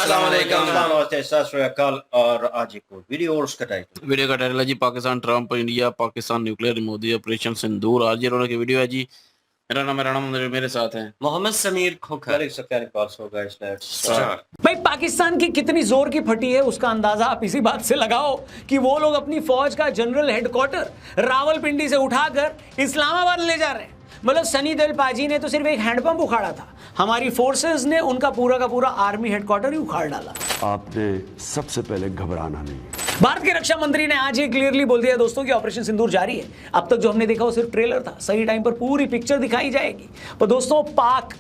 अस्सलाम वालेकुम, नमस्ते, सत श्री अकाल। और आज एक वीडियो और उसका टाइटल है जी Pakistan Trump India Pakistan nuclear Modi operation Sindoor. आज ये रोने की वीडियो है जी। मेरा नाम मेरे साथ है मोहम्मद समीर खोखर। भाई पाकिस्तान की कितनी जोर की फटी है उसका अंदाजा आप इसी बात से लगाओ कि वो लोग अपनी फौज का जनरल हेडक्वार्टर रावलपिंडी से उठाकर इस्लामाबाद ले जा रहे हैं। मतलब सनी देओल पाजी ने तो सिर्फ एक हैंडपंप उखाड़ा था, हमारी फोर्सेस ने उनका पूरा का पूरा आर्मी हेडक्वार्टर ही उखाड़ डाला। आपने सबसे पहले घबराना नहीं। भारत के रक्षा मंत्री ने आज ये क्लियरली बोल दिया दोस्तों कि ऑपरेशन सिंदूर जारी है। अब तक जो हमने देखा वो सिर्फ ट्रेलर था, सही टाइम पर पूरी पिक्चर दिखाई जाएगी। पर दोस्तों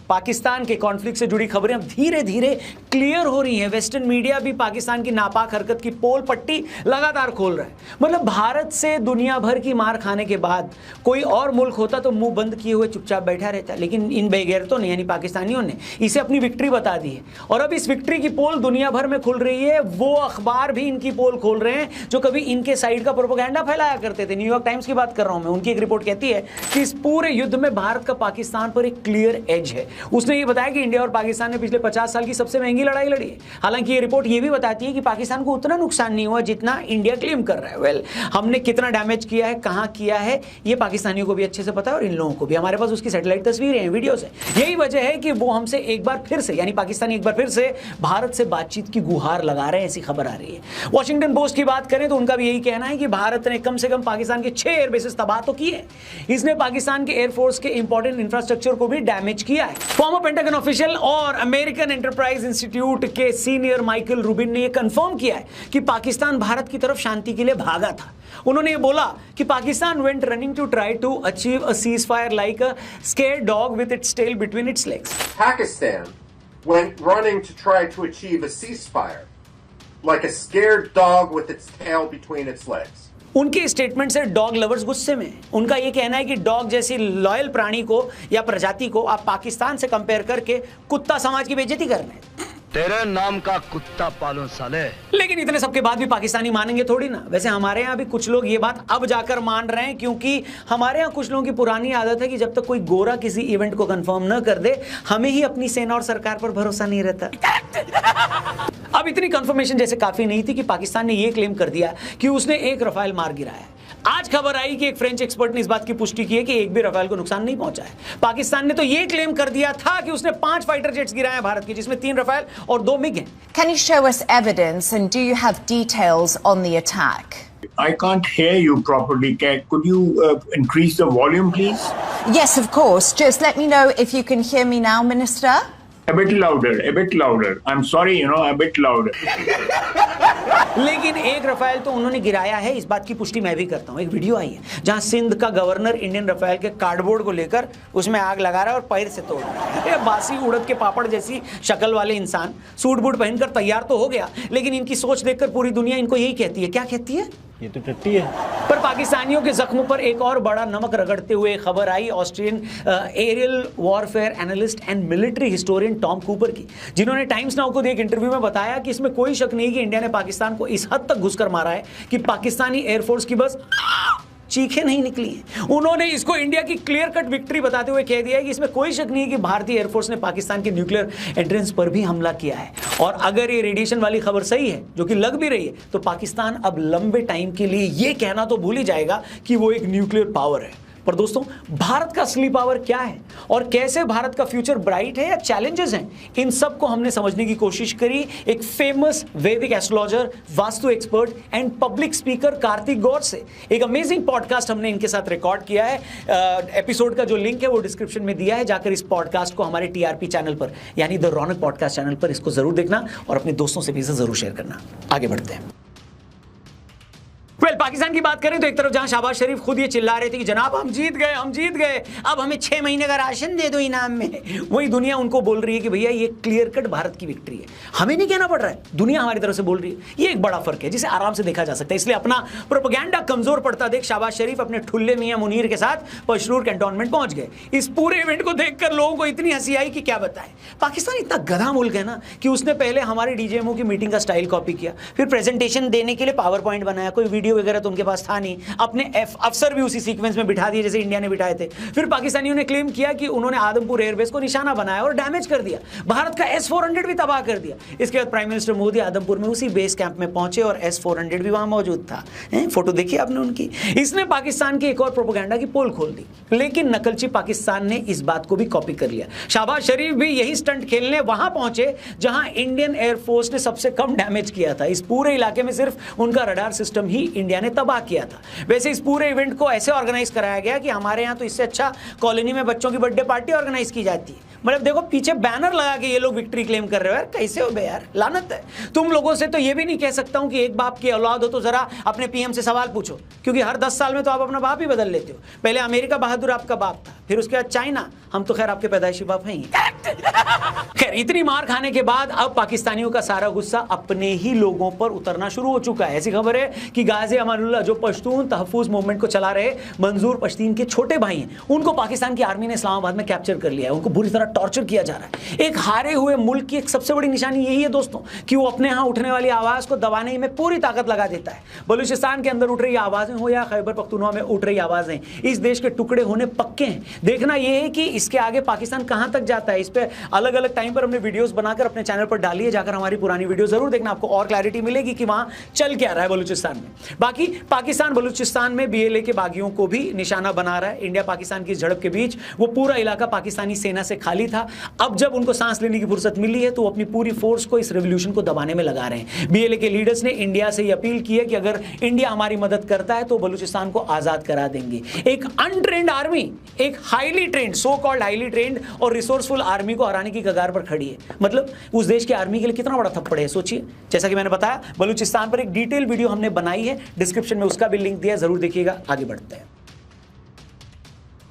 पाकिस्तान के कॉन्फ्लिक्ट से जुड़ी खबरें अब धीरे धीरे क्लियर हो रही हैं। वेस्टर्न मीडिया भी पाकिस्तान की नापाक हरकत की पोल पट्टी लगातार खोल रहा है। मतलब भारत से दुनिया भर की मार खाने के बाद कोई और मुल्क होता तो मुंह बंद किए हुए चुपचाप बैठा रहता, लेकिन इन बेगैरतों ने यानी पाकिस्तानियों ने इसे अपनी विक्ट्री बता दी है। और अब इस विक्ट्री की पोल दुनिया भर में खुल रही है। वो अखबार भी इनकी पोल खोल रहे हैं जो कभी इनके साइड का प्रोपेगेंडा फैलाया करते थे। न्यूयॉर्क टाइम्स की बात कर रहा हूं मैं। उनकी एक रिपोर्ट कहती है कि इस पूरे युद्ध में भारत का पाकिस्तान पर एक क्लियर एज है। उसने ये बताया कि इंडिया और पाकिस्तान ने पिछले 50 साल की सबसे महंगी लड़ाई लड़ी है। हालांकि ये रिपोर्ट ये भी बताती है कि पाकिस्तान को उतना नुकसान नहीं हुआ जितना इंडिया क्लेम कर रहा है। वेल, हमने कितना डैमेज किया है, कहां किया है, ये पाकिस्तानियों को भी अच्छे से पता है और इन लोगों को भी। हमारे पास उसकी सैटेलाइट तस्वीरें हैं, वीडियोस हैं। यही वजह है कि वो हमसे एक बार फिर से यानी पाकिस्तानी एक बार फिर से भारत से बातचीत की गुहार लगा रहे हैं, ऐसी खबर आ रही है। वॉशिंगटन पोस्ट की बात करें तो उनका भी यही कहना है कि भारत ने कम से कम पाकिस्तान के 6 एयरबेसेस तबाह तो किए। इसने पाकिस्तान के एयरफोर्स के इंपॉर्टेंट इंफ्रास्ट्रक्चर को भी डैमेज किया है। फॉर्मर पेंटागन ऑफिशियल और अमेरिकन एंटरप्राइज इंस्टीट्यूट के सीनियर माइकल रूबिन ने यह कंफर्म किया है कि पाकिस्तान भारत की तरफ शांति के लिए भागा था। उन्होंने ये बोला कि Pakistan went running to try to achieve a ceasefire like a scared dog with its tail between its legs. Pakistan went running to try to achieve a ceasefire like a scared dog with its tail between its legs. उनके statement से dog lovers गुस्से में। उनका यह कहना है कि dog जैसी लॉयल प्राणी को या प्रजाति को आप पाकिस्तान से कंपेयर करके कुत्ता समाज की बेइज्जती कर रहे हैं। तेरे नाम का कुत्ता पालो साले। लेकिन इतने सबके बाद भी पाकिस्तानी मानेंगे थोड़ी ना। वैसे हमारे यहाँ भी कुछ लोग ये बात अब जाकर मान रहे हैं, क्योंकि हमारे यहाँ कुछ लोगों की पुरानी आदत है कि जब तक कोई गोरा किसी इवेंट को कंफर्म न कर दे, हमें ही अपनी सेना और सरकार पर भरोसा नहीं रहता। अब इतनी कंफर्मेशन जैसे काफी नहीं थी कि पाकिस्तान ने यह क्लेम कर दिया कि उसने एक रफाल मार गिराया। आज खबर आई कि एक फ्रेंच एक्सपर्ट ने इस बात की पुष्टि की है कि एक भी रफाल को नुकसान नहीं पहुंचा है। पाकिस्तान ने तो यह क्लेम कर दिया था कि उसने 5 फाइटर जेट्स गिराए हैं भारत के, जिसमें 3 रफाल और 2 मिग हैं। Can you show us evidence and do you have details on the attack? I can't hear you properly. Could you increase the volume, please? Yes, of course. Just let me know if you can hear me now, Minister. A bit louder, a bit louder. I'm sorry, a bit louder. लेकिन एक Rafale तो उन्होंने गिराया है, इस बात की पुष्टि मैं भी करता हूं। एक वीडियो आई है जहां सिंध का गवर्नर इंडियन रफाल के कार्डबोर्ड को लेकर उसमें आग लगा रहा है और पैर से तोड़ रहा है। ये बासी उड़द के पापड़ जैसी शक्ल वाले इंसान सूट बूट पहनकर तैयार तो हो गया, लेकिन इनकी सोच देखकर पूरी दुनिया इनको यही कहती है। क्या कहती है? ये तो टट्टी है। पर पाकिस्तानियों के जख्मों पर एक और बड़ा नमक रगड़ते हुए खबर आई Austrian aerial warfare analyst and military historian Tom Cooper की, जिन्होंने टाइम्स नाउ को दिए एक इंटरव्यू में बताया कि इसमें कोई शक नहीं कि इंडिया ने पाकिस्तान को इस हद तक घुसकर मारा है कि पाकिस्तानी एयरफोर्स की बस चीखें नहीं निकली हैं। उन्होंने इसको इंडिया की क्लियर कट विक्ट्री बताते हुए कह दिया है कि इसमें कोई शक नहीं है कि भारतीय एयरफोर्स ने पाकिस्तान के न्यूक्लियर एंट्रेंस पर भी हमला किया है। और अगर ये रेडिएशन वाली खबर सही है, जो कि लग भी रही है, तो पाकिस्तान अब लंबे टाइम के लिए ये कहना तो भूल ही जाएगा कि वो एक न्यूक्लियर पावर है। पर दोस्तों, भारत का असली पावर क्या है और कैसे भारत का फ्यूचर ब्राइट है या चैलेंजेस हैं, इन सब को हमने समझने की कोशिश करी एक फेमस वैदिक astrologer, vastu expert and public speaker Kartik Gaur से। एक अमेजिंग पॉडकास्ट हमने इनके साथ रिकॉर्ड किया है। एपिसोड का जो लिंक है वो डिस्क्रिप्शन में दिया है। जाकर इस पॉडकास्ट को हमारे टीआरपी चैनल पर यानी द रौनक पॉडकास्ट चैनल पर इसको जरूर देखना और अपने दोस्तों से भी इसे जरूर शेयर करना। आगे बढ़ते हैं। पाकिस्तान की बात करें तो एक तरफ जहां शहबाज शरीफ खुद ये चिल्ला रहे थे कि जनाब हम जीत गए, अब हमें 6 महीने का राशन दे दो इनाम में, वही दुनिया उनको बोल रही है कि भैया ये क्लियर कट भारत की विक्ट्री है। हमें नहीं कहना पड़ रहा है, दुनिया हमारी तरफ से बोल रही है। ये एक बड़ा फर्क है जिसे आराम से देखा जा सकता है। इसलिए अपना प्रोपेगेंडा कमजोर पड़ता देख शहबाज शरीफ अपने ठुल्ले मियां मुनीर के साथ पशरूर कैंटोनमेंट पहुंच गए। इस पूरे इवेंट को देखकर लोगों को इतनी हंसी आई कि क्या बताएं। पाकिस्तान इतना गधा मुल्क है ना कि उसने पहले हमारे डीजेएमओ की मीटिंग का स्टाइल कॉपी किया, फिर प्रेजेंटेशन देने के लिए पावर पॉइंट बनाया, कोई वीडियो रेडियो वगैरह तो उनके पास था नहीं, अपने अफसर भी उसी सीक्वेंस में बिठा दिए जैसे इंडिया ने बिठाए थे। फिर पाकिस्तानियों ने क्लेम किया कि उन्होंने आदमपुर एयरबेस को निशाना बनाया और डैमेज कर दिया, भारत का S-400 भी तबाह कर दिया। इसके बाद प्राइम मिनिस्टर मोदी आदमपुर में उसी बेस कैंप में पहुंचे और S-400 भी वहां मौजूद था। फोटो देखिए आपने उनकी। इसने पाकिस्तान की एक और प्रोपेगेंडा की पोल खोल दी, लेकिन नकलची पाकिस्तान ने इस बात को भी कॉपी कर लिया। शहबाज शरीफ भी यही स्टंट खेलने वहां पहुंचे जहां इंडियन एयरफोर्स ने सबसे कम डैमेज किया था। इस पूरे इलाके में सिर्फ उनका रडार सिस्टम ही इंडिया ने तबाह किया था। वैसे इस पूरे इवेंट को ऐसे ऑर्गेनाइज कराया गया कि हमारे यहां तो इससे अच्छा कॉलोनी में बच्चों की बर्थडे पार्टी ऑर्गेनाइज की जाती है। मतलब देखो पीछे बैनर लगा के ये लोग विक्ट्री क्लेम कर रहे हो यार, कैसे हो बे यार, लानत है। तुम लोगों से तो ये भी नहीं कह सकता हूं कि एक बाप की औलाद हो तो जरा अपने पीएम से सवाल पूछो, क्योंकि हर 10 साल में तो आप अपना बाप ही बदल लेते हो। पहले अमेरिका बहादुर आपका बाप था, फिर उसके बाद चाइना, हम तो खैर आपके पैदाइशी बाप हैं ही। खैर इतनी मार खाने के बाद अब पाकिस्तानियों का सारा गुस्सा अपने ही लोगों पर उतरना शुरू हो चुका है। ऐसी खबर है कि गाजी अमानुल्लाह जो पश्तून तहफूज मूवमेंट को चला रहे मंजूर पश्तीन के छोटे भाई हैं, उनको पाकिस्तान की आर्मी ने इस्लामाबाद में कैप्चर कर लिया है। उनको बुरी तरह टॉर्चर किया जा रहा है। एक हारे हुए मुल्क की एक सबसे बड़ी निशानी यही है दोस्तों कि वो अपने यहां उठने वाली आवाज को दबाने में पूरी ताकत लगा देता है। बलूचिस्तान के अंदर उठ रही आवाजें हो या खैबर पख्तूनख्वा में उठ रही आवाजें, इस देश के टुकड़े होने पक्के हैं। देखना यह है कि इसके आगे पाकिस्तान कहां तक जाता है। इस पे अलग अलग टाइम पर हमने वीडियोस बनाकर अपने चैनल पर डाली है, जाकर हमारी पुरानी वीडियो जरूर देखना, आपको और क्लैरिटी मिलेगी कि वहां चल क्या रहा है बलूचिस्तान में। बाकी पाकिस्तान बलूचिस्तान में BLA के बागियों को भी निशाना बना रहा है। इंडिया पाकिस्तान की झड़प के बीच वो पूरा इलाका पाकिस्तानी सेना से खाली था। अब जब उनको सांस लेने की फुर्सत मिली है तो वो अपनी पूरी फोर्स को इस रेवोल्यूशन को दबाने में लगा रहे हैं। BLA के लीडर्स ने इंडिया से ये अपील की है कि अगर इंडिया हमारी मदद करता है तो बलूचिस्तान को आजाद करा देंगे। एक अनट्रेंड आर्मी एक highly trend, so called highly trend और रिसोर्सफुल आर्मी को हराने की कगार पर खड़ी है। मतलब उस देश की आर्मी के लिए कितना बड़ा थप्पड़ है सोचिए। जैसा कि मैंने बताया बलूचिस्तान पर एक डिटेल वीडियो हमने बनाई है, डिस्क्रिप्शन में उसका भी लिंक दिया है, जरूर देखिएगा। आगे बढ़ते हैं।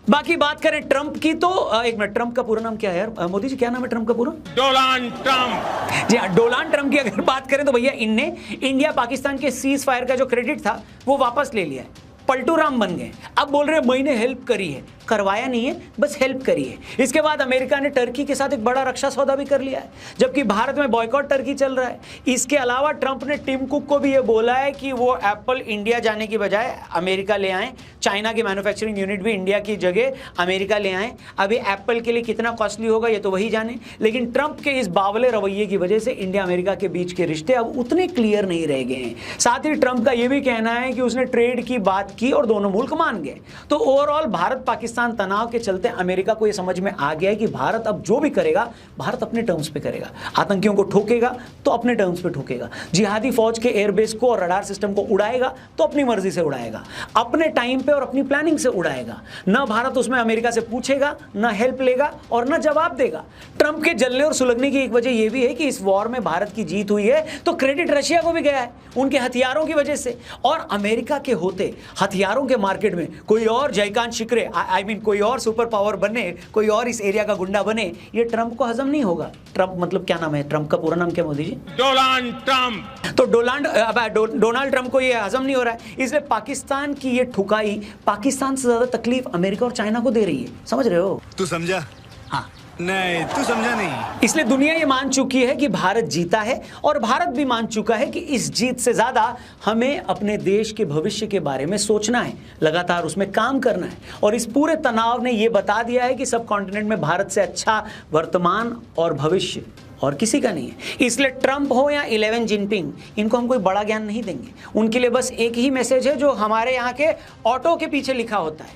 बाकी बात करें ट्रंप की तो एक मिनट, ट्रंप का पूरा नाम क्या है यार मोदी जी, क्या नाम है ट्रंप का पूरा? Donald Trump. जी हाँ, डोनाल्ड ट्रंप की अगर बात करें तो भैया इनने इंडिया पाकिस्तान के सीज फायर का जो क्रेडिट था वो वापस ले लिया है। पलटू राम बन गए। अब बोल रहे मैंने हेल्प करी है, करवाया नहीं है, बस हेल्प करी है। इसके बाद अमेरिका ने टर्की के साथ एक बड़ा रक्षा सौदा भी कर लिया है, जबकि भारत में बॉयकॉट टर्की चल रहा है। इसके अलावा ट्रंप ने टिम कुक को भी ये बोला है कि वो एप्पल इंडिया जाने की बजाय अमेरिका ले आए, चाइना की मैन्युफैक्चरिंग यूनिट भी इंडिया की जगह अमेरिका ले आए। अभी एप्पल के लिए कितना कॉस्टली होगा ये तो वही जाने, लेकिन ट्रंप के इस बावले रवैये की वजह से इंडिया अमेरिका के बीच के रिश्ते अब उतने क्लियर नहीं रह गए हैं। साथ ही ट्रंप का यह भी कहना है कि उसने ट्रेड की बात की और दोनों मुल्क मान गए। तो ओवरऑल भारत पाकिस्तान तनाव के चलते अमेरिका को यह समझ में आ गया है कि भारत अब जो भी करेगा भारत अपने टर्म्स पे करेगा। आतंकियों को ठोकेगा तो अपने टर्म्स पे ठोकेगा, जिहादी फौज के एयरबेस को और रडार सिस्टम को उड़ाएगा तो अपनी मर्जी से उड़ाएगा, अपने टाइम पे और अपनी प्लानिंग से उड़ाएगा। ना भारत उसमें अमेरिका से पूछेगा, ना हेल्प लेगा और ना जवाब देगा। ट्रंप के जलने और सुलगने की एक वजह यह भी है कि इस वॉर में भारत की जीत हुई है तो क्रेडिट रशिया को भी गया है उनके हथियारों की वजह से। और अमेरिका के होते हथियारों के मार्केट में कोई और जयकांत शिकरे आई मीन कोई और सुपर पावर बने, कोई और इस एरिया का गुंडा बने, ये ट्रंप को हजम नहीं होगा। ट्रंप मतलब क्या नाम है ट्रंप का पूरा नाम क्या मोदी जी? Donald Trump. तो डोनाल्ड ट्रंप को ये हजम नहीं हो रहा है, इसलिए पाकिस्तान की ये ठुकाई पाकिस्तान से ज्यादा तकलीफ अमेरिका और चाइना को दे रही है। समझ रहे हो? तू समझा? हाँ नहीं तू समझा नहीं। इसलिए दुनिया ये मान चुकी है कि भारत जीता है और भारत भी मान चुका है कि इस जीत से ज्यादा हमें अपने देश के भविष्य के बारे में सोचना है, लगातार उसमें काम करना है। और इस पूरे तनाव ने यह बता दिया है कि सब कॉन्टिनेंट में भारत से अच्छा वर्तमान और भविष्य और किसी का नहीं है। इसलिए ट्रंप हो या 11 जिनपिंग, इनको हम कोई बड़ा ज्ञान नहीं देंगे। उनके लिए बस एक ही मैसेज है जो हमारे यहाँ के ऑटो के पीछे लिखा होता है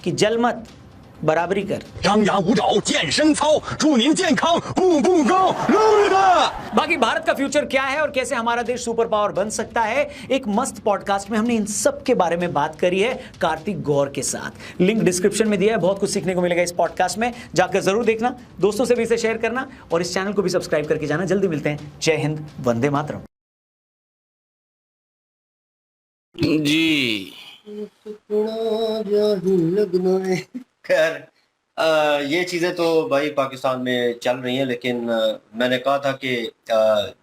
कि जल मत, बराबरी कर। बाकी भारत का फ्यूचर क्या है और कैसे हमारा देश सुपर पावर बन सकता है, एक मस्त पॉडकास्ट में हमने इन सब के बारे में बात करी है कार्तिक गौर के साथ। लिंक डिस्क्रिप्शन में दिया है, बहुत कुछ सीखने को मिलेगा इस पॉडकास्ट में, जाकर जरूर देखना, दोस्तों से भी इसे शेयर करना और इस चैनल को भी सब्सक्राइब करके जाना। जल्दी मिलते हैं। जय हिंद, वंदे मातरम। जी खैर ये चीज़ें तो भाई पाकिस्तान में चल रही हैं, लेकिन मैंने कहा था कि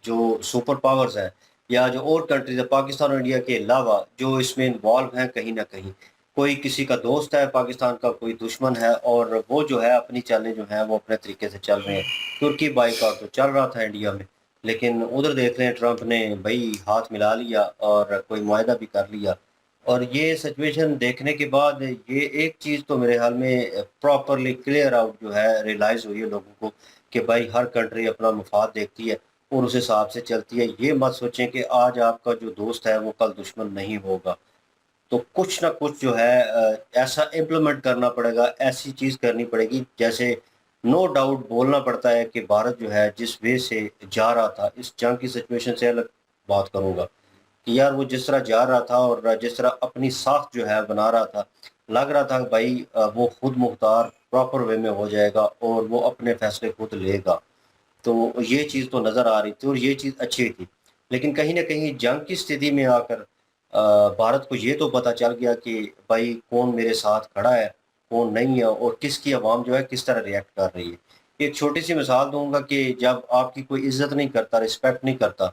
जो सुपर पावर्स हैं या जो और कंट्रीज है पाकिस्तान और इंडिया के अलावा जो इसमें इन्वॉल्व हैं, कहीं ना कहीं कोई किसी का दोस्त है पाकिस्तान का, कोई दुश्मन है, और वो जो है अपनी चालें जो है वो अपने तरीके से चल रहे हैं। तुर्की बाइकआउट तो चल रहा था इंडिया में, लेकिन उधर देख रहे हैं ट्रंप ने भाई हाथ मिला लिया और कोई मुआहदा भी कर लिया और ये सिचुएशन देखने के बाद ये एक चीज़ तो मेरे ख्याल में प्रॉपरली क्लियर आउट जो है रियलाइज़ हुई है लोगों को कि भाई हर कंट्री अपना मफाद देखती है और उस हिसाब से चलती है। ये मत सोचें कि आज आपका जो दोस्त है वो कल दुश्मन नहीं होगा। तो कुछ ना कुछ जो है ऐसा इम्प्लीमेंट करना पड़ेगा, ऐसी चीज़ करनी पड़ेगी जैसे नो डाउट बोलना पड़ता है कि भारत जो है जिस वे से जा रहा था, इस जंग की सिचुएशन से अलग बात करूँगा कि यार वो जिस तरह जा रहा था और जिस तरह अपनी साख जो है बना रहा था, लग रहा था कि भाई वो खुद मुख्तार प्रॉपर वे में हो जाएगा और वो अपने फैसले खुद लेगा। तो ये चीज़ तो नज़र आ रही थी और ये चीज़ अच्छी थी। लेकिन कहीं न कहीं जंग की स्थिति में आकर भारत को ये तो पता चल गया कि भाई कौन मेरे साथ खड़ा है, कौन नहीं है और किसकी आवाम जो है किस तरह रिएक्ट कर रही है। एक छोटी-सी मिसाल दूँगा कि जब आपकी कोई इज़्ज़त नहीं करता, रिस्पेक्ट नहीं करता,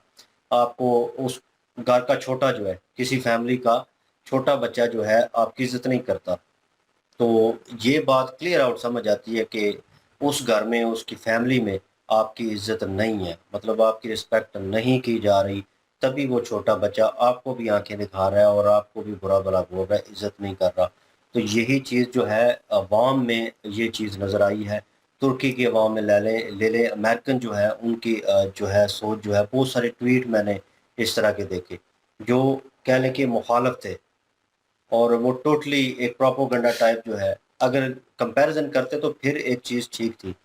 आपको उस घर का छोटा जो है, किसी फैमिली का छोटा बच्चा जो है आपकी इज़्ज़त नहीं करता। तो ये बात क्लियर आउट समझ आती है कि उस घर में, उसकी फैमिली में आपकी इज़्ज़त नहीं है, मतलब आपकी रिस्पेक्ट नहीं की जा रही, तभी वो छोटा बच्चा आपको भी आँखें दिखा रहा है और आपको भी बुरा-भला बोल रहा है, इज़्ज़त नहीं कर रहा। तो यही चीज़ जो है अवाम में ये चीज़ नज़र आई है। तुर्की की अवाम में ले लें, अमेरिकन जो है उनकी जो है सोच जो है बहुत सारे ट्वीट मैंने इस तरह के देखे, जो कह लें कि मुखालिफ थे। और वो टोटली एक प्रोपेगेंडा टाइप जो है, अगर कंपैरिज़न करते तो फिर एक चीज़ ठीक थी।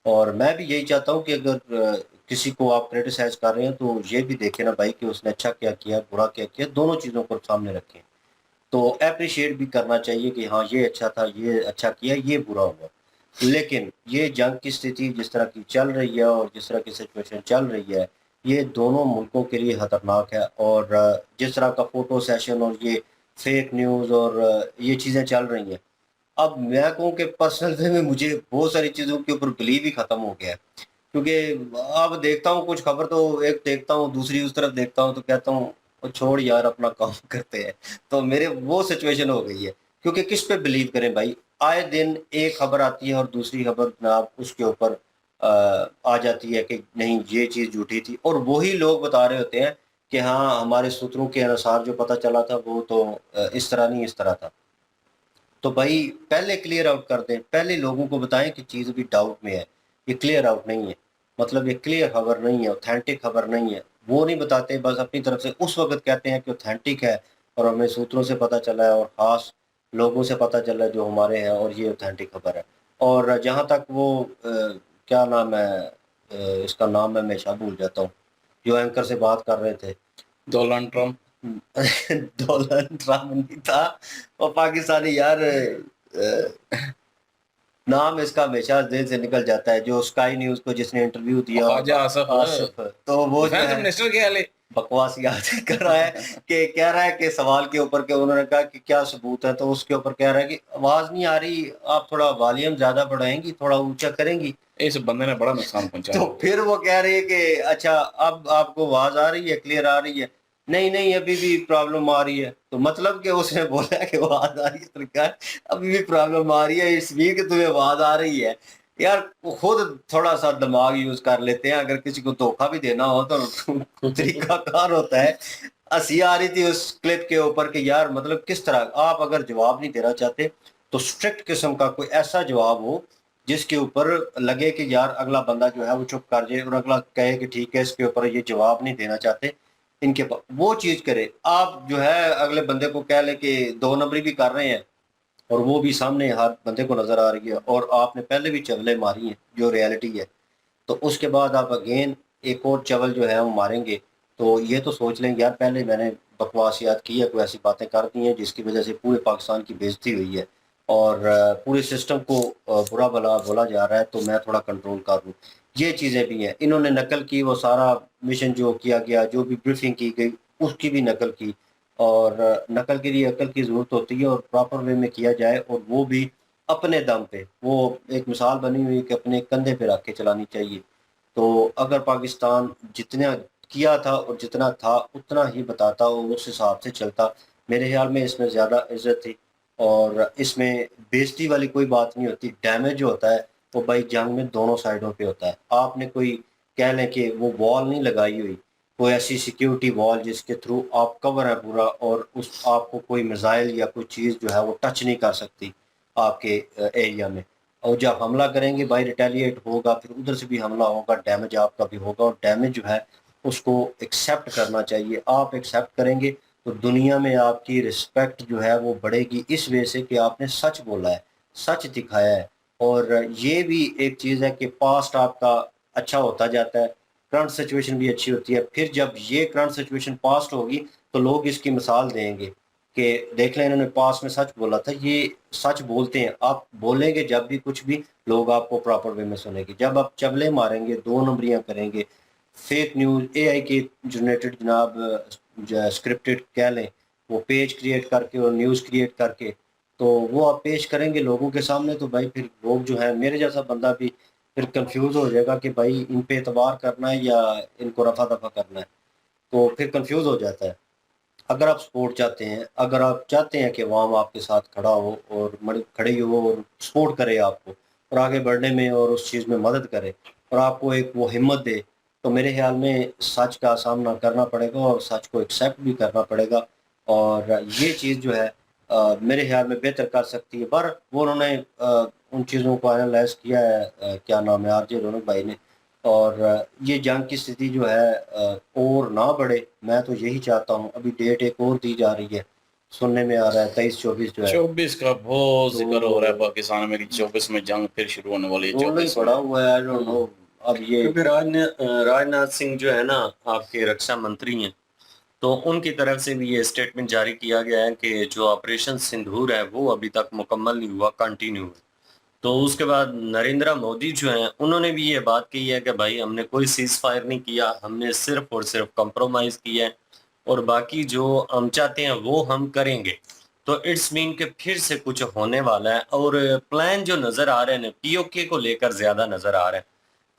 और मैं भी यही चाहता हूँ कि अगर किसी को आप क्रिटिसाइज़ कर रहे हैं तो ये भी देखें ना भाई कि उसने अच्छा क्या किया, बुरा क्या किया, दोनों चीज़ों को सामने रखें। तो एप्रिशिएट भी करना चाहिए कि हाँ, ये अच्छा था, ये अच्छा किया, ये बुरा हुआ। लेकिन ये जंग की स्थिति जिस तरह की चल रही है और जिस तरह की सिचुएशन चल रही है, ये दोनों मुल्कों के लिए खतरनाक है और जिस तरह का फ़ोटो सेशन और ये फेक न्यूज़ और ये चीज़ें चल रही हैं। अब मैं कहूँ कि पर्सनल वे में मुझे बहुत सारी चीज़ों के ऊपर बिलीव ही ख़त्म हो गया है। क्योंकि अब देखता हूँ कुछ खबर तो एक देखता हूँ, दूसरी उस तरफ देखता हूँ तो कहता हूँ, "ओ छोड़ यार अपना काम करते हैं।" तो मेरे वो सिचुएशन हो गई है। क्योंकि किस पे बिलीव करें भाई? आए दिन एक खबर आती है और दूसरी खबर जनाब उसके ऊपर आ जाती है कि नहीं ये चीज़ झूठी थी और वही लोग बता रहे होते हैं कि हाँ, हमारे सूत्रों के अनुसार जो पता चला था वो तो इस तरह नहीं, इस तरह था। तो भाई पहले क्लियर आउट कर दें, पहले लोगों को बताएँ कि चीज़ अभी डाउट में है, ये क्लियर आउट नहीं है। मतलब ये क्लियर खबर नहीं है, ऑथेंटिक खबर नहीं है। वो नहीं बताते, बस अपनी तरफ से उस वक़्त कहते हैं कि ऑथेंटिक है और हमें सूत्रों से पता चला है और ख़ास लोगों से पता चला है जो हमारे हैं और ये ऑथेंटिक खबर है। और जहाँ तक वो क्या नाम है इसका नाम मैं हमेशा भूल जाता हूँ, जो एंकर से बात कर रहे थे। Donald Trump. डोनाल्ड ट्रम्प नहीं था, वो पाकिस्तानी यार नाम इसका हमेशा दिल से निकल जाता है, जो स्काई न्यूज़ को जिसने इंटरव्यू दिया ख्वाजा आसिफ। आसिफ, तो वो जो डिफेंस है मिनिस्टर के हाले बकवास याद कर रहा है कि कह रहा है कि सवाल के ऊपर के उन्होंने कहा कि क्या सबूत है, तो उसके ऊपर कह रहा है कि आवाज़ नहीं आ रही, आप थोड़ा वॉल्यूम ज़्यादा बढ़ाएँगी, थोड़ा ऊँचा करेंगी। इस बंदे ने बड़ा नुकसान पहुंचाया। तो फिर वो कह रही है कि अच्छा अब आपको आवाज़ आ रही है, क्लियर आ रही है? नहीं, नहीं अभी भी प्रॉब्लम आ रही है। तो मतलब कि उसने बोला कि आवाज़ आ रही है, तो कहा अभी भी प्रॉब्लम आ रही है, इसलिए कि तुम्हें आवाज़ आ रही है। यार वो खुद थोड़ा-सा दिमाग यूज़ कर लेते हैं, अगर किसी को धोखा भी देना हो तो तरीकाकार होता है। हँसी आ रही थी उस क्लिप के ऊपर कि यार मतलब किस तरह आप अगर जवाब नहीं देना चाहते, तो स्ट्रिक्ट किस्म का कोई ऐसा जवाब हो जिसके ऊपर लगे कि यार अगला बंदा जो है वो चुप कर जाए और अगला कहे कि ठीक है इसके ऊपर ये जवाब नहीं देना चाहते, इनके वो चीज़ करे। आप जो है अगले बंदे को कह लें कि 2 नंबरी भी कर रहे हैं और वो भी सामने हर बंदे को नज़र आ रही है और आपने पहले भी चवलें मारी हैं, जो रियलिटी है। तो उसके बाद आप अगेन एक और चवल जो है वो मारेंगे, तो ये तो सोच लें यार पहले मैंने बकवास याद की है, कोई ऐसी बातें कर दी हैं जिसकी वजह से पूरे पाकिस्तान की बेइज़्ज़ती हुई है और पूरे सिस्टम को बुरा-भला बोला जा रहा है, तो मैं थोड़ा कंट्रोल कर लूँ। ये चीज़ें भी हैं। इन्होंने नकल की, वो सारा मिशन जो किया गया, जो भी ब्रीफिंग की गई, उसकी भी नकल की और नकल के लिए अकल की ज़रूरत होती है और प्रॉपर वे में किया जाए और वो भी अपने दम पे। वो एक मिसाल बनी हुई है कि अपने कंधे पे रख के चलानी चाहिए। तो अगर पाकिस्तान जितना किया था और जितना था उतना ही बताता और उस हिसाब से चलता, मेरे ख़्याल में इसमें ज़्यादा इज़्ज़त थी और इसमें बेइज़्ज़ती वाली कोई बात नहीं होती। डैमेज जो होता है वो भाई जंग में दोनों साइडों पे होता है। आपने कोई कह लें कि वो वॉल नहीं लगाई हुई, कोई ऐसी सिक्योरिटी वॉल जिसके थ्रू आप कवर है पूरा, और उस आपको कोई मिसाइल या कोई चीज़ जो है वो टच नहीं कर सकती आपके एरिया में। और जब हमला करेंगे भाई रिटेलिएट होगा, फिर उधर से भी हमला होगा, डैमेज आपका भी होगा, और डैमेज जो है उसको एक्सेप्ट करना चाहिए। आप एक्सेप्ट करेंगे तो दुनिया में आपकी रिस्पेक्ट जो है वो बढ़ेगी, इस वजह से कि आपने सच बोला है, सच दिखाया है। और ये भी एक चीज़ है कि पास्ट आपका अच्छा होता जाता है, करंट सिचुएशन भी अच्छी होती है। फिर जब ये करंट सिचुएशन पास्ट होगी तो लोग इसकी मिसाल देंगे कि देख लें इन्होंने पास्ट में सच बोला था, ये सच बोलते हैं। आप बोलेंगे जब भी कुछ भी, लोग आपको प्रॉपर वे में सुनेंगे। जब आप चबले मारेंगे, दो नंबरियाँ करेंगे, फेक न्यूज़ एआई के जनरेटेड जनाब स्क्रिप्टेड कह लें, वो पेज क्रिएट करके और न्यूज़ क्रिएट करके तो वो आप पेश करेंगे लोगों के सामने, तो भाई फिर लोग जो है, मेरे जैसा बंदा भी फिर कंफ्यूज हो जाएगा कि भाई इन पे एतबार करना है या इनको रफा दफा करना है, तो फिर कंफ्यूज हो जाता है। अगर आप सपोर्ट चाहते हैं, अगर आप चाहते हैं कि अवाम आपके साथ खड़ा हो और खड़ी हो और सपोर्ट करे आपको और आगे बढ़ने में और उस चीज़ में मदद करे और आपको एक वो हिम्मत दे, तो मेरे ख्याल में सच का सामना करना पड़ेगा और सच को एक्सेप्ट भी करना पड़ेगा। और ये चीज़ जो है मेरे ख्याल में बेहतर कर सकती है। पर वो उन्होंने उन चीज़ों को एनालाइज किया है, क्या नाम है, आरजे रौनक भाई ने। और ये जंग की स्थिति जो है और ना बढ़े, मैं तो यही चाहता हूँ। अभी डेट एक और दी जा रही है, सुनने में आ रहा है 23-24 जो है, 24 का बहुत जिक्र हो रहा है पाकिस्तान में कि 24 में जंग फिर शुरू होने वाली है। रोल ही 24 पड़ा हुआ है, आई डोंट नो। अब ये क्योंकि राजनाथ सिंह जो है ना आपके रक्षा मंत्री हैं, तो उनकी तरफ से भी ये स्टेटमेंट जारी किया गया है कि जो ऑपरेशन सिंदूर है वो अभी तक मुकम्मल नहीं हुआ, कंटिन्यू है। तो उसके बाद नरेंद्र मोदी जो हैं उन्होंने भी ये बात कही है कि भाई हमने कोई सीज फायर नहीं किया, हमने सिर्फ और सिर्फ कंप्रोमाइज किया है और बाकी जो हम चाहते हैं वो हम करेंगे। तो इट्स मीन कि फिर से कुछ होने वाला है। और प्लान जो नज़र आ रहे हैं पीओके को लेकर ज़्यादा नज़र आ रहे हैं,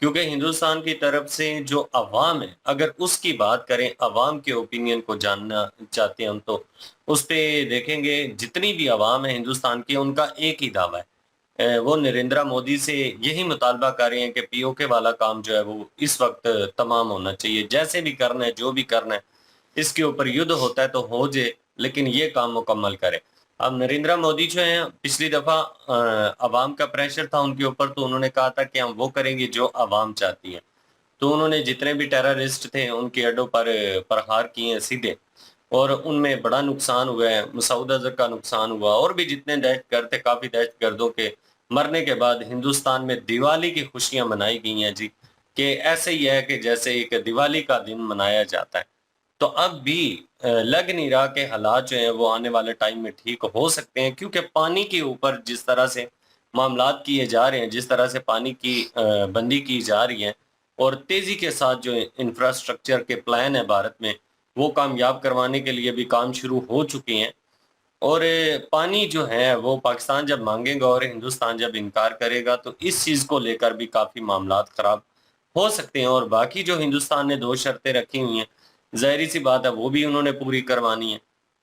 क्योंकि हिंदुस्तान की तरफ से जो अवाम है, अगर उसकी बात करें, अवाम के ओपिनियन को जानना चाहते हैं हम, तो उस पे देखेंगे जितनी भी अवाम है हिंदुस्तान की, उनका एक ही दावा है, वो नरेंद्र मोदी से यही मुतालबा कर रहे हैं कि पीओके वाला काम जो है वो इस वक्त तमाम होना चाहिए। जैसे भी करना है, जो भी करना है, इसके ऊपर युद्ध होता है तो हो जाए, लेकिन ये काम मुकम्मल करे। अब नरेंद्र मोदी जो हैं, पिछली दफ़ा अवाम का प्रेशर था उनके ऊपर, तो उन्होंने कहा था कि हम वो करेंगे जो अवाम चाहती है। तो उन्होंने जितने भी टेररिस्ट थे उनके अड्डों पर प्रहार किए हैं सीधे, और उनमें बड़ा नुकसान हुआ है। मसूद अजहर का नुकसान हुआ, और भी जितने दहशतगर्द थे, काफ़ी दहशतगर्दों के मरने के बाद हिंदुस्तान में दिवाली की खुशियां मनाई गई हैं जी, कि ऐसे ही है कि जैसे एक दिवाली का दिन मनाया जाता है। तो अब भी लग नहीं रहा कि हालात जो हैं वो आने वाले टाइम में ठीक हो सकते हैं, क्योंकि पानी के ऊपर जिस तरह से मामलात किए जा रहे हैं, जिस तरह से पानी की बंदी की जा रही है, और तेज़ी के साथ जो इंफ्रास्ट्रक्चर के प्लान है भारत में, वो कामयाब करवाने के लिए भी काम शुरू हो चुके हैं। और पानी जो है वो पाकिस्तान जब मांगेगा और हिंदुस्तान जब इनकार करेगा, तो इस चीज़ को लेकर भी काफ़ी मामलात ख़राब हो सकते हैं। और बाकी जो हिंदुस्तान ने 2 शर्तें रखी हुई हैं, ज़ाहिर सी बात है वो भी उन्होंने पूरी करवानी है।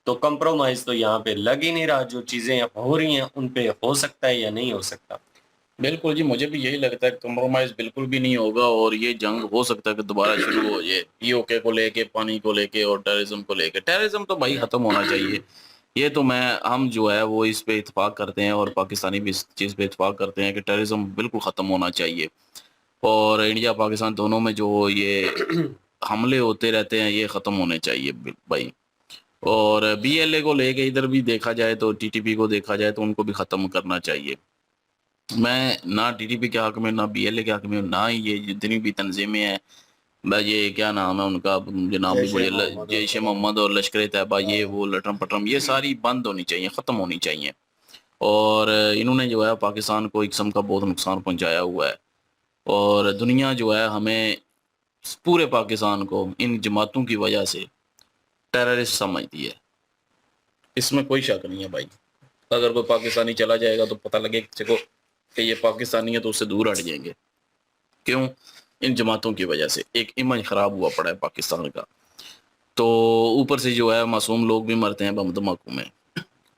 तो कंप्रोमाइज़ तो यहाँ पे लग ही नहीं रहा। जो चीज़ें हो रही हैं उन पे हो सकता है या नहीं हो सकता। बिल्कुल जी, मुझे भी यही लगता है, कंप्रोमाइज़ बिल्कुल भी नहीं होगा और ये जंग हो सकता है कि दोबारा शुरू हो जाए, पीओके को लेके, पानी को लेके और टेररिज्म को लेके। टेररिज्म तो भाई ख़त्म होना चाहिए, ये तो हम जो है वो इस पे इत्तेफाक करते हैं और पाकिस्तानी भी इस चीज़ पे इत्तेफाक करते हैं कि टेररिज्म बिल्कुल ख़त्म होना चाहिए। और इंडिया पाकिस्तान दोनों में जो ये हमले होते रहते हैं ये ख़त्म होने चाहिए भाई। और बीएलए को लेके इधर भी देखा जाए तो, टीटीपी को देखा जाए तो उनको भी ख़त्म करना चाहिए। मैं ना टीटीपी के हक़ में, ना बीएलए के हक़ में, ना ही ये जितनी भी तंजीमें हैं, ये क्या नाम है उनका, मुझे नाम भी बोलिए, जैश ए मोहम्मद और लश्कर तैयबा, ये वो लटरम पटरम, ये सारी बंद होनी चाहिए, ख़त्म होनी चाहिए। और इन्होंने जो है पाकिस्तान को एक किस्म का बहुत नुकसान पहुंचाया हुआ है, और दुनिया जो है हमें, पूरे पाकिस्तान को इन जमातों की वजह से टेररिस्ट समझती है। इसमें कोई शक नहीं है भाई। अगर कोई पाकिस्तानी चला जाएगा तो पता लगे किसी को कि ये पाकिस्तानी है, तो उससे दूर हट जाएंगे। क्यों? इन जमातों की वजह से एक इमेज ख़राब हुआ पड़ा है पाकिस्तान का। तो ऊपर से जो है मासूम लोग भी मरते हैं बम धमाकों में,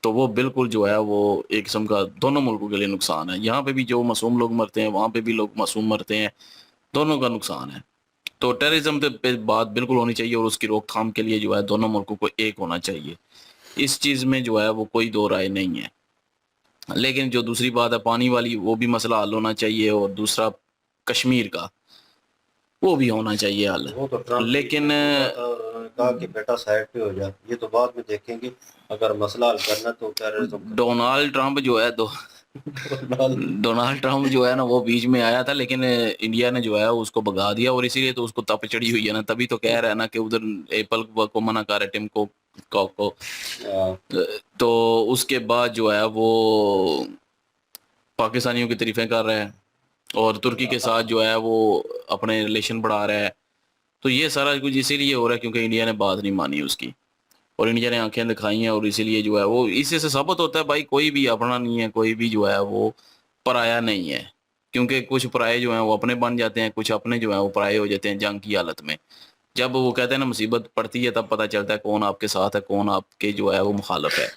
तो वो बिल्कुल जो है वो एक किस्म का दोनों मुल्कों के लिए नुकसान है। यहाँ पे भी जो मासूम लोग मरते हैं, वहाँ पे भी लोग मासूम मरते हैं, दोनों का नुकसान है। तो टेररिज्म पे बात बिल्कुल होनी चाहिए और उसकी रोकथाम के लिए जो है दोनों मुल्कों को एक होना चाहिए। इस चीज़ में जो है वो कोई दो राय नहीं है। लेकिन जो दूसरी बात है पानी वाली, वो भी मसला हल होना चाहिए, और दूसरा कश्मीर का, वो भी होना चाहिए हल। वो तो ट्रम्प लेकिन कहा कि बेटा साइड पे हो जा, ये तो बाद में देखेंगे। अगर मसला हल करना तो टेररिज्म डोनाल्ड ट्रम्प जो है डोनाल्ड ट्रम्प जो है ना वो बीच में आया था, लेकिन इंडिया ने जो है उसको भगा दिया, और इसीलिए तो उसको तप चढ़ी हुई है ना। तभी तो कह रहा है ना कि उधर एप्पल को मना कर रहे टिम को तो उसके बाद जो है वो पाकिस्तानियों की तारीफें कर रहा है और तुर्की के साथ जो है वो अपने रिलेशन बढ़ा रहा है। तो ये सारा कुछ इसीलिए हो रहा है क्योंकि इंडिया ने बात नहीं मानी उसकी, और इंडिया ने आंखें दिखाई हैं, और इसीलिए जो है वो इसी से साबित होता है भाई कोई भी अपना नहीं है, कोई भी जो है वो पराया नहीं है। क्योंकि कुछ पराये जो हैं वो अपने बन जाते हैं, कुछ अपने जो हैं वो पराये हो जाते हैं जंग की हालत में। जब वो कहते हैं ना मुसीबत पड़ती है तब पता चलता है कौन आपके साथ है, कौन आपके जो है वो मुखालफ है।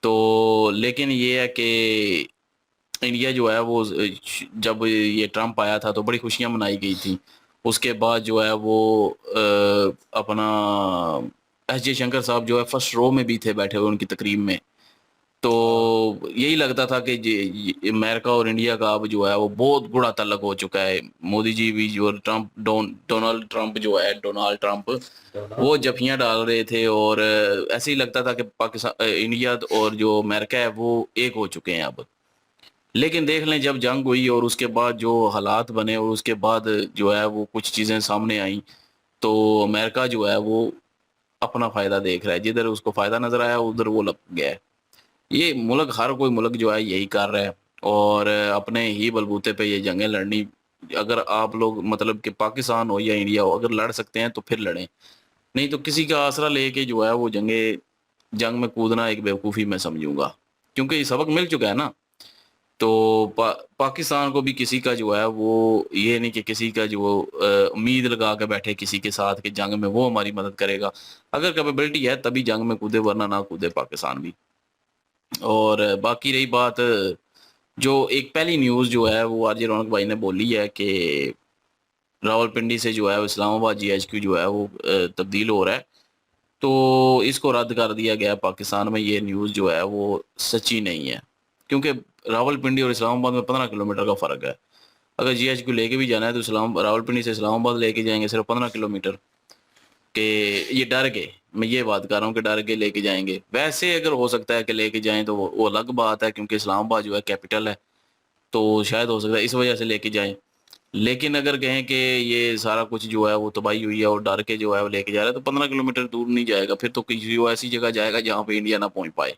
तो लेकिन ये है कि इंडिया जो है वो जब ये ट्रम्प आया था तो बड़ी खुशियां मनाई गई थी। उसके बाद जो है वो अपना एस जयशंकर साहब जो है फर्स्ट रो में भी थे बैठे हुए उनकी तकरीब में। तो यही लगता था कि अमेरिका और इंडिया का अब जो है वो बहुत गुड़ा तल्लक हो चुका है। मोदी जी भी जो डोनाल्ड ट्रम्प वो जफियां डाल रहे थे, और ऐसे ही लगता था कि पाकिस्तान इंडिया और जो अमेरिका है वो एक हो चुके हैं अब। लेकिन देख लें जब जंग हुई और उसके बाद जो हालात बने और उसके बाद जो है वो कुछ चीज़ें सामने आई, तो अमेरिका जो है वो अपना फ़ायदा देख रहा है, जिधर उसको फ़ायदा नज़र आया उधर वो लग गया है। ये मुल्क, हर कोई मुल्क जो है यही कर रहा है, और अपने ही बलबूते पे ये जंगें लड़नी। अगर आप लोग मतलब कि पाकिस्तान हो या इंडिया हो, अगर लड़ सकते हैं तो फिर लड़ें, नहीं तो किसी का आसरा लेके जो है वो जंग में कूदना एक बेवकूफ़ी मैं समझूंगा, क्योंकि ये सबक मिल चुका है ना। तो पाकिस्तान को भी किसी का जो है वो ये नहीं कि किसी का जो उम्मीद लगा के बैठे किसी के साथ कि जंग में वो हमारी मदद करेगा। अगर कैपेबिलिटी है तभी जंग में कूदे, वरना ना कूदे पाकिस्तान भी। और बाकी रही बात, जो एक पहली न्यूज़ जो है वो आरजे रौनक भाई ने बोली है कि रावलपिंडी से जो है इस्लामाबाद GHQ जो है वो तब्दील हो रहा है, तो इसको रद्द कर दिया गया पाकिस्तान में। ये न्यूज़ जो है वो सच्ची नहीं है, क्योंकि रावलपिंडी और इस्लामाबाद में 15 किलोमीटर का फ़र्क है। अगर GHQ लेके भी जाना है तो रावलपिंडी से इस्लामाबाद लेके जाएंगे सिर्फ 15 किलोमीटर के। ये डर के, मैं ये बात कर रहा हूँ कि डर के लेके जाएंगे। वैसे अगर हो सकता है कि लेके जाएं तो वो अलग बात है, क्योंकि इस्लामाबाद जो है कैपिटल है, तो शायद हो सकता है इस वजह से लेके जाएं। लेकिन अगर कहें कि ये सारा कुछ जो है वो तबाही हुई है और डर के जो है वो लेके जा रहा है, तो 15 किलोमीटर दूर नहीं जाएगा, फिर तो किसी वो ऐसी जगह जाएगा जहाँ पे इंडिया ना पहुँच पाए।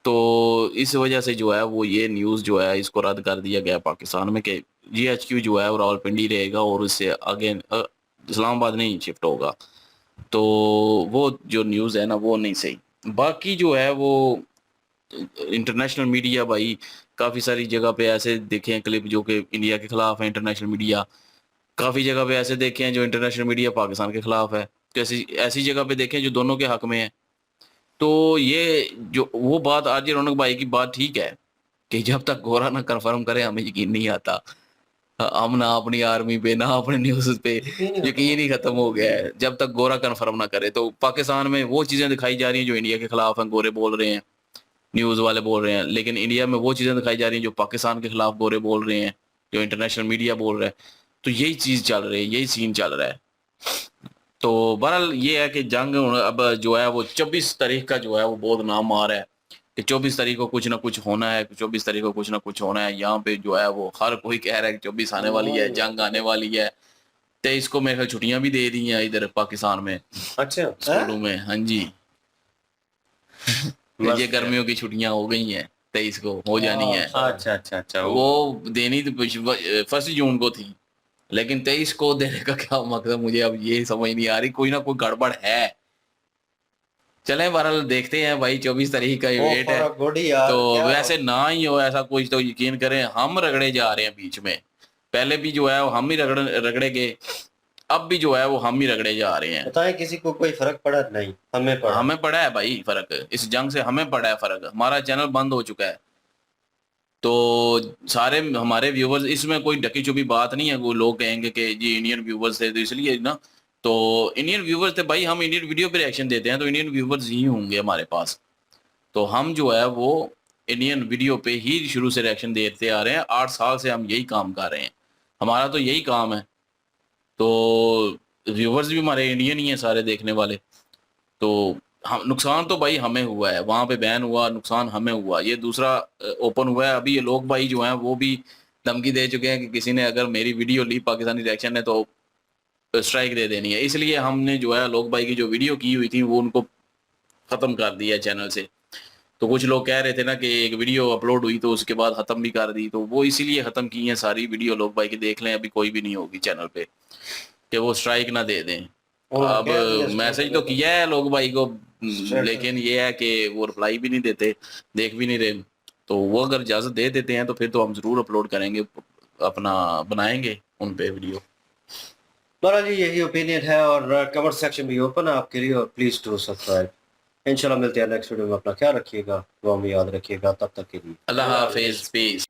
तो इस वजह से जो है वो ये न्यूज़ जो है इसको रद्द कर दिया गया पाकिस्तान में कि GHQ जो है वो रावलपिंडी रहेगा और उससे आगे इस्लामाबाद नहीं शिफ्ट होगा। तो वो जो न्यूज़ है ना वो नहीं सही। बाकी जो है वो इंटरनेशनल मीडिया भाई काफ़ी सारी जगह पे ऐसे देखे हैं क्लिप जो कि इंडिया के ख़िलाफ़ है। इंटरनेशनल मीडिया काफ़ी जगह पे ऐसे देखे हैं जो इंटरनेशनल मीडिया पाकिस्तान के ख़िलाफ़ है। तो ऐसी जगह पे देखें जो दोनों के हक़ में है। तो ये जो वो बात आरजे रौनक भाई की बात ठीक है कि जब तक गोरा ना कंफर्म करे हमें यकीन नहीं आता। हम ना अपनी आर्मी पे ना अपने न्यूज़ पे यकीन ही खत्म हो गया है जब तक गोरा कंफर्म ना करे। तो पाकिस्तान में वो चीज़ें दिखाई जा रही हैं जो इंडिया के खिलाफ हैं, गोरे बोल रहे हैं, न्यूज़ वाले बोल रहे हैं। लेकिन इंडिया में वो चीज़ें दिखाई जा रही हैं जो पाकिस्तान के खिलाफ गोरे बोल रहे हैं, जो इंटरनेशनल मीडिया बोल रहा है। तो यही चीज़ चल रही है, यही सीन चल रहा है। तो बहरहाल ये है कि जंग अब जो है वो 24 तारीख का जो है वो बहुत नाम आ रहा है कि 24 तारीख को कुछ ना कुछ होना है, 24 तारीख को कुछ ना कुछ होना है। यहाँ पे जो है वो हर कोई कह रहा है कि 24 आने वाली है, जंग आने वाली है। 23 को मेरे ख्याल छुट्टियां भी दे दी हैं इधर पाकिस्तान में, अच्छा स्कूलों में। हाँ जी ये गर्मियों की छुट्टियां हो गई हैं, 23 को हो जानी है। अच्छा अच्छा अच्छा वो देनी तो 1 जून को थी, लेकिन 23 को देने का क्या मतलब मुझे अब ये समझ नहीं आ रही। कोई ना कोई गड़बड़ है। चलें बहरहाल देखते हैं भाई, 24 तारीख का वेट है। तो वैसे ना ही हो ऐसा कुछ तो यकीन करें हम रगड़े जा रहे हैं बीच में। पहले भी जो है वो हम ही रगड़े गए, अब भी जो है वो हम ही रगड़े जा रहे हैं। बताएं किसी को कोई फर्क पड़ा? नहीं, हमें पड़ा है भाई फर्क। इस जंग से हमें पड़ा है फर्क। हमारा चैनल बंद हो चुका है। तो सारे हमारे व्यूवर्स, इसमें कोई ढकी छुपी बात नहीं है। वो लोग कहेंगे कि जी इंडियन व्यूवर्स थे तो इसलिए ना, तो इंडियन व्यूवर्स थे भाई, हम इंडियन वीडियो पे रिएक्शन देते हैं तो इंडियन व्यूवर्स ही होंगे हमारे पास। तो हम जो है वो इंडियन वीडियो पे ही शुरू से रिएक्शन देते आ रहे हैं, 8 साल से हम यही काम कर रहे हैं, हमारा तो यही काम है। तो व्यूवर्स भी हमारे इंडियन ही हैं सारे देखने वाले। तो हम नुकसान तो भाई हमें हुआ है, वहाँ पे बैन हुआ, नुकसान हमें हुआ। ये दूसरा ओपन हुआ है अभी, ये लोग भाई जो हैं वो भी धमकी दे चुके हैं कि किसी ने अगर मेरी वीडियो ली पाकिस्तानी रिएक्शन है तो स्ट्राइक दे देनी है। इसलिए हमने जो है लोग भाई की जो वीडियो की हुई थी वो उनको ख़त्म कर दिया चैनल से। तो कुछ लोग कह रहे थे ना कि एक वीडियो अपलोड हुई तो उसके बाद ख़त्म भी कर दी, तो वो इसीलिए ख़त्म की है सारी वीडियो। लोग भाई की देख लें, अभी कोई भी नहीं होगी चैनल पे कि वो स्ट्राइक ना दे दें। अब मैसेज तो किया है लोग भाई को, लेकिन ये है कि वो रिप्लाई भी नहीं देते, देख भी नहीं रहे। तो वो अगर इजाज़त दे देते हैं तो फिर तो हम ज़रूर अपलोड करेंगे, अपना बनाएंगे उन पे वीडियो। बहरहाल जी यही ओपिनियन है और कमेंट सेक्शन भी ओपन है आपके लिए और प्लीज़ टू सब्सक्राइब। इंशाल्लाह मिलते हैं नेक्स्ट वीडियो में। अपना ख्याल रखिएगा, दुआ में याद रखिएगा। तब तक के लिए अल्लाह हाफिज़, पीस।